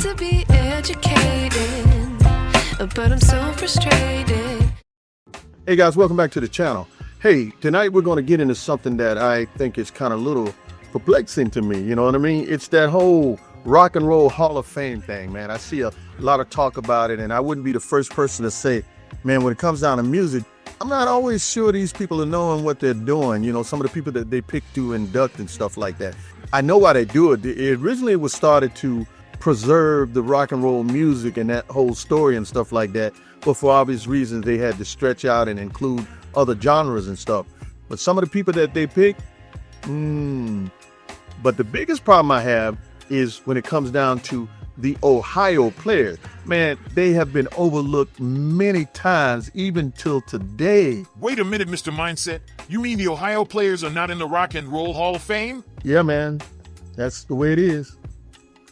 to be educated, but I'm so frustrated. Hey guys, welcome back to the channel. Hey, tonight we're going to get into something that I think is kind of a little perplexing to me, you know what I mean? It's that whole Rock and Roll Hall of Fame thing, man. I see a lot of talk about it, and I wouldn't be the first person to say, man, when it comes down to music, I'm not always sure these people are knowing what they're doing. You know, some of the people that they pick to induct and stuff like that. I know why they do it. Originally, it was started to preserve the rock and roll music and that whole story and stuff like that. But for obvious reasons, they had to stretch out and include other genres and stuff. But some of the people that they pick, But the biggest problem I have is when it comes down to the Ohio players. Man, they have been overlooked many times, even till today. Wait a minute, Mr. Mindset. You mean the Ohio players are not in the Rock and Roll Hall of Fame? Yeah, man. That's the way it is.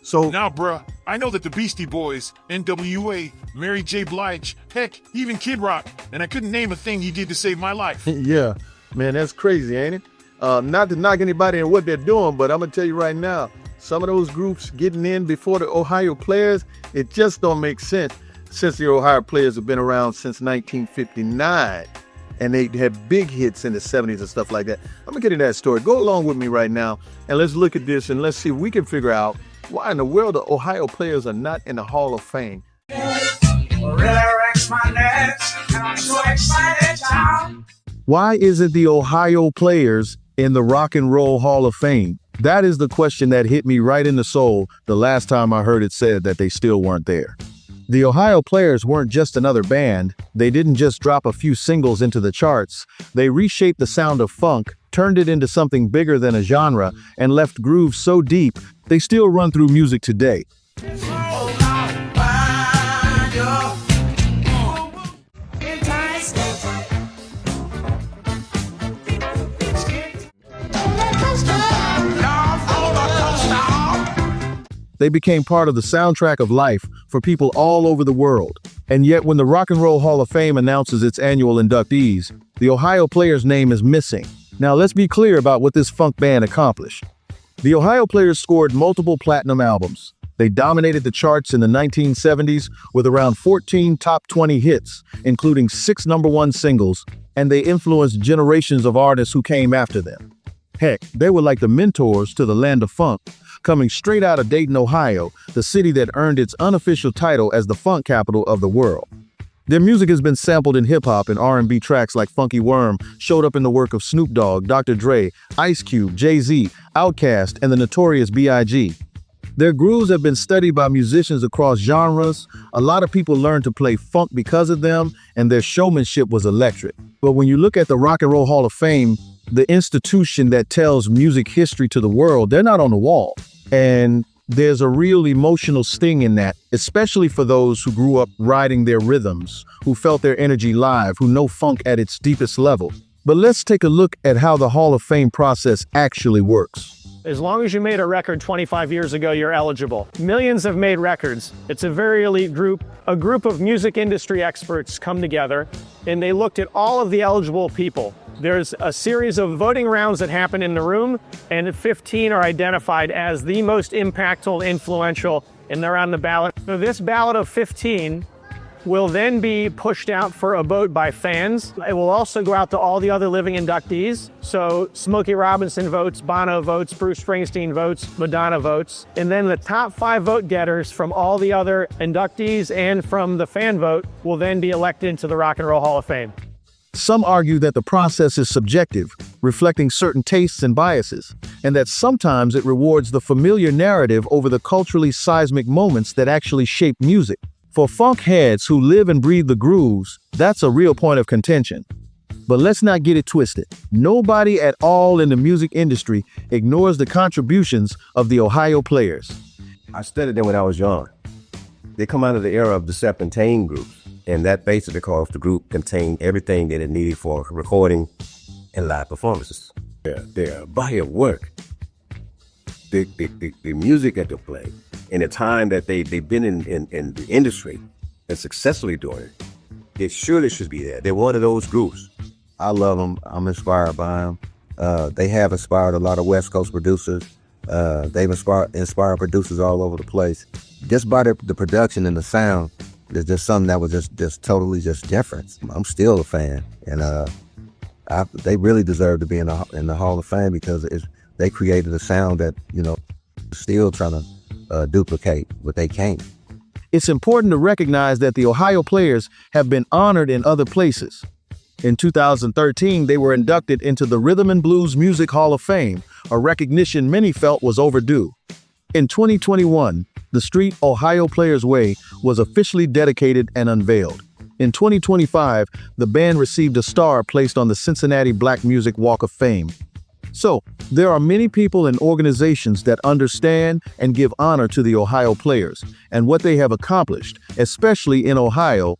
So Now, bruh, I know that the Beastie Boys, NWA, Mary J. Blige, heck, even Kid Rock, and I couldn't name a thing he did to save my life. yeah, man, that's crazy, ain't it? Not to knock anybody and what they're doing, but I'm gonna tell you right now, some of those groups getting in before the Ohio players, it just don't make sense since the Ohio players have been around since 1959 and they had big hits in the 70s and stuff like that. I'm gonna get into that story. Go along with me right now and let's look at this and let's see if we can figure out why in the world the Ohio players are not in the Hall of Fame. Why isn't the Ohio players in the Rock and Roll Hall of Fame? That is the question that hit me right in the soul the last time I heard it said that they still weren't there. The Ohio players weren't just another band. They didn't just drop a few singles into the charts. They reshaped the sound of funk, turned it into something bigger than a genre, and left grooves so deep they still run through music today. They became part of the soundtrack of life for people all over the world. And yet when the Rock and Roll Hall of Fame announces its annual inductees, the Ohio players' name is missing. Now let's be clear about what this funk band accomplished. The Ohio players scored multiple platinum albums. They dominated the charts in the 1970s with around 14 top 20 hits, including 6 #1 singles, and they influenced generations of artists who came after them. Heck, they were like the mentors to the land of funk, coming straight out of Dayton, Ohio, the city that earned its unofficial title as the funk capital of the world. Their music has been sampled in hip-hop and R&B tracks like Funky Worm, showed up in the work of Snoop Dogg, Dr. Dre, Ice Cube, Jay-Z, Outkast, and the Notorious B.I.G. Their grooves have been studied by musicians across genres. A lot of people learned to play funk because of them, and their showmanship was electric. But when you look at the Rock and Roll Hall of Fame, the institution that tells music history to the world, they're not on the wall. And there's a real emotional sting in that, especially for those who grew up riding their rhythms, who felt their energy live, who know funk at its deepest level. But let's take a look at how the Hall of Fame process actually works. As long as you made a record 25 years ago, you're eligible. Millions have made records. It's a very elite group. A group of music industry experts come together and they looked at all of the eligible people. There's a series of voting rounds that happen in the room, and 15 are identified as the most impactful, influential, and they're on the ballot. So this ballot of 15 will then be pushed out for a vote by fans. It will also go out to all the other living inductees. So Smokey Robinson votes, Bono votes, Bruce Springsteen votes, Madonna votes. And then the top 5 vote getters from all the other inductees and from the fan vote will then be elected into the Rock and Roll Hall of Fame. Some argue that the process is subjective, reflecting certain tastes and biases, and that sometimes it rewards the familiar narrative over the culturally seismic moments that actually shape music. For funk heads who live and breathe the grooves, that's a real point of contention. But let's not get it twisted. Nobody at all in the music industry ignores the contributions of the Ohio players. I studied them when I was young. They come out of the era of the Serpentine groups, and that basically because the group contained everything that it needed for recording and live performances. Their body of work, the music that they play, and the time that they've been in the industry and successfully doing it, it surely should be there. They're one of those groups. I love them. I'm inspired by them. They have inspired a lot of West Coast producers. They've inspired producers all over the place. Just by the production and the sound, there's just something that was just totally just different. I'm still a fan, and they really deserve to be in the Hall of Fame because they created a sound that, you know, still trying to duplicate, but they can't. It's important to recognize that the Ohio Players have been honored in other places. In 2013, they were inducted into the Rhythm and Blues Music Hall of Fame, a recognition many felt was overdue. In 2021, the street Ohio Players Way was officially dedicated and unveiled. In 2025, the band received a star placed on the Cincinnati Black Music Walk of Fame. So, there are many people and organizations that understand and give honor to the Ohio Players and what they have accomplished, especially in Ohio,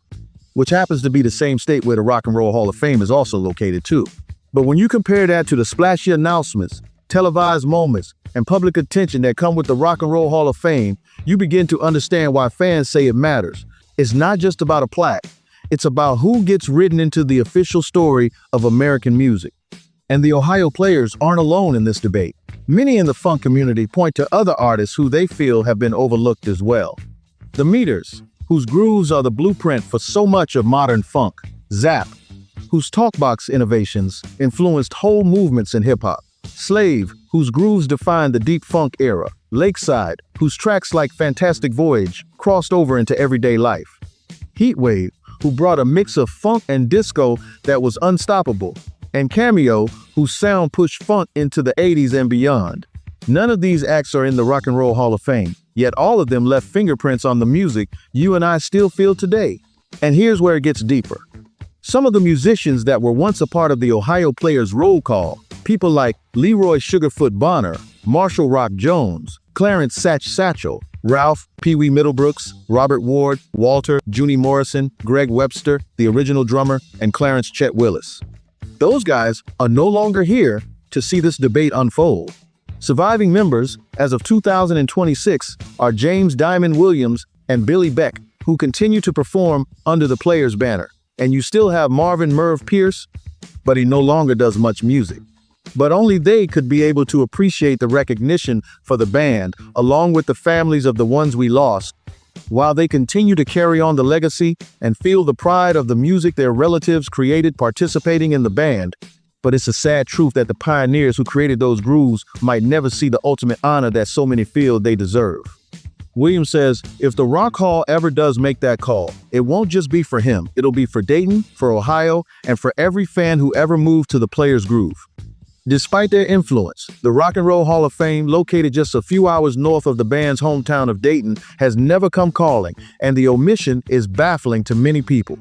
which happens to be the same state where the Rock and Roll Hall of Fame is also located too. But when you compare that to the splashy announcements, televised moments, and public attention that come with the Rock and Roll Hall of Fame, you begin to understand why fans say it matters. It's not just about a plaque. It's about who gets written into the official story of American music. And the Ohio Players aren't alone in this debate. Many in the funk community point to other artists who they feel have been overlooked as well. The Meters, whose grooves are the blueprint for so much of modern funk. Zap, whose talkbox innovations influenced whole movements in hip-hop. Slave, whose grooves defined the deep funk era. Lakeside, whose tracks like Fantastic Voyage crossed over into everyday life. Heatwave, who brought a mix of funk and disco that was unstoppable. And Cameo, whose sound pushed funk into the 80s and beyond. None of these acts are in the Rock and Roll Hall of Fame, yet all of them left fingerprints on the music you and I still feel today. And here's where it gets deeper. Some of the musicians that were once a part of the Ohio Players roll call, people like Leroy Sugarfoot Bonner, Marshall Rock Jones, Clarence Satchel, Ralph Pee Wee Middlebrooks, Robert Ward, Walter, Junie Morrison, Greg Webster, the original drummer, and Clarence Chet Willis. Those guys are no longer here to see this debate unfold. Surviving members, as of 2026, are James Diamond Williams and Billy Beck, who continue to perform under the Players banner. And you still have Marvin Merv Pierce, but he no longer does much music. But only they could be able to appreciate the recognition for the band, along with the families of the ones we lost, while they continue to carry on the legacy and feel the pride of the music their relatives created participating in the band. But it's a sad truth that the pioneers who created those grooves might never see the ultimate honor that so many feel they deserve. Williams says, if the Rock Hall ever does make that call, it won't just be for him. It'll be for Dayton, for Ohio, and for every fan who ever moved to the Players groove. Despite their influence, the Rock and Roll Hall of Fame, located just a few hours north of the band's hometown of Dayton, has never come calling, and the omission is baffling to many people.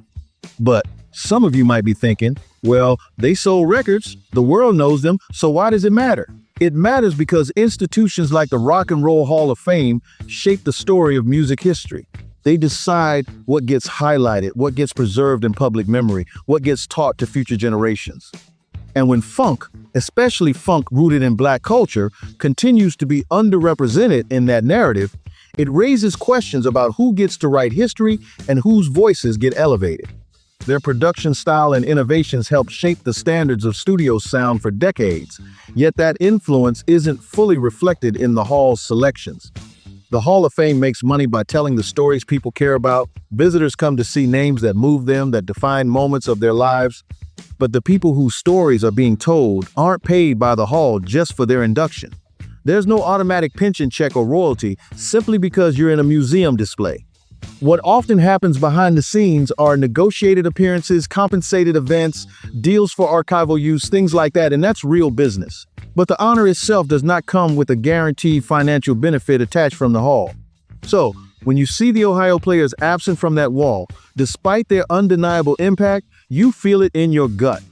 But some of you might be thinking, well, they sold records, the world knows them, so why does it matter? It matters because institutions like the Rock and Roll Hall of Fame shape the story of music history. They decide what gets highlighted, what gets preserved in public memory, what gets taught to future generations. And when funk, especially funk rooted in Black culture, continues to be underrepresented in that narrative, it raises questions about who gets to write history and whose voices get elevated. Their production style and innovations helped shape the standards of studio sound for decades, yet that influence isn't fully reflected in the Hall's selections. The Hall of Fame makes money by telling the stories people care about. Visitors come to see names that move them, that define moments of their lives. But the people whose stories are being told aren't paid by the Hall just for their induction. There's no automatic pension check or royalty simply because you're in a museum display. What often happens behind the scenes are negotiated appearances, compensated events, deals for archival use, things like that, and that's real business. But the honor itself does not come with a guaranteed financial benefit attached from the Hall. So, when you see the Ohio Players absent from that wall, despite their undeniable impact, you feel it in your gut.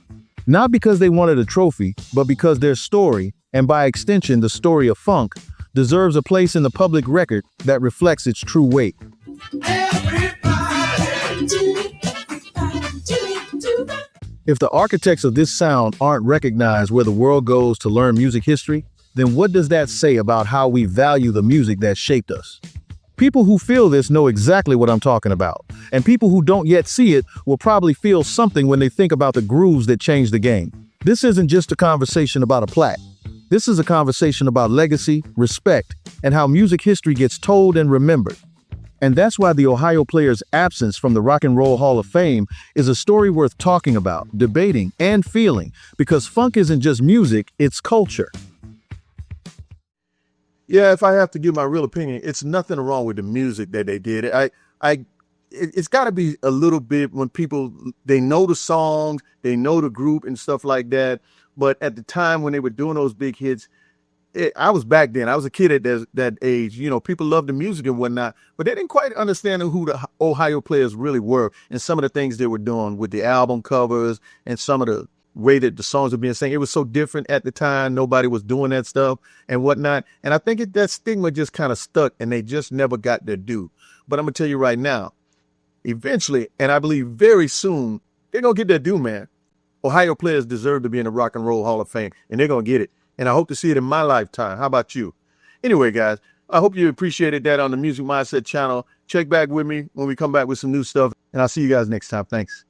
Not because they wanted a trophy, but because their story, and by extension the story of funk, deserves a place in the public record that reflects its true weight. If the architects of this sound aren't recognized where the world goes to learn music history, then what does that say about how we value the music that shaped us? People who feel this know exactly what I'm talking about, and people who don't yet see it will probably feel something when they think about the grooves that changed the game. This isn't just a conversation about a plaque. This is a conversation about legacy, respect, and how music history gets told and remembered. And that's why the Ohio Players' absence from the Rock and Roll Hall of Fame is a story worth talking about, debating, and feeling, because funk isn't just music, it's culture. Yeah, if I have to give my real opinion, it's nothing wrong with the music that they did. It's got to be a little bit when people, they know the songs, they know the group and stuff like that. But at the time when they were doing those big hits, I was back then. I was a kid at that age. You know, people loved the music and whatnot, but they didn't quite understand who the Ohio Players really were and some of the things they were doing with the album covers and some of the way that the songs were being sang. It was so different at the time. Nobody was doing that stuff and whatnot. And I think that stigma just kind of stuck and they just never got their due. But I'm going to tell you right now, eventually, and I believe very soon, they're going to get their due, man. Ohio Players deserve to be in the Rock and Roll Hall of Fame, and they're going to get it. And I hope to see it in my lifetime. How about you? Anyway, guys, I hope you appreciated that on the Music Mindset channel. Check back with me when we come back with some new stuff, and I'll see you guys next time. Thanks.